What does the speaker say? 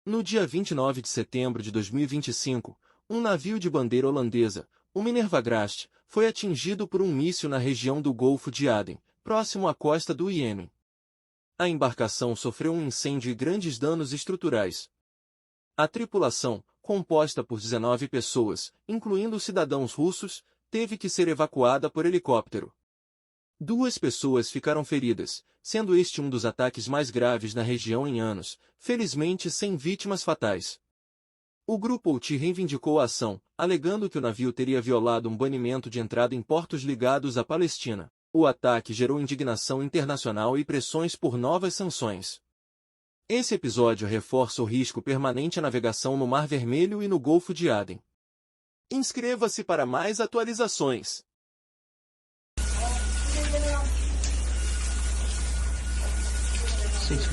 No dia 29 de setembro de 2025, um navio de bandeira holandesa, o Minerva-Grast, foi atingido por um míssil na região do Golfo de Aden, próximo à costa do Iêmen. A embarcação sofreu um incêndio e grandes danos estruturais. A tripulação, composta por 19 pessoas, incluindo cidadãos russos, teve que ser evacuada por helicóptero. 2 pessoas ficaram feridas, sendo este um dos ataques mais graves na região em anos, felizmente sem vítimas fatais. O grupo Houthi reivindicou a ação, alegando que o navio teria violado um banimento de entrada em portos ligados à Palestina. O ataque gerou indignação internacional e pressões por novas sanções. Esse episódio reforça o risco permanente à navegação no Mar Vermelho e no Golfo de Aden. Inscreva-se para mais atualizações. Sei se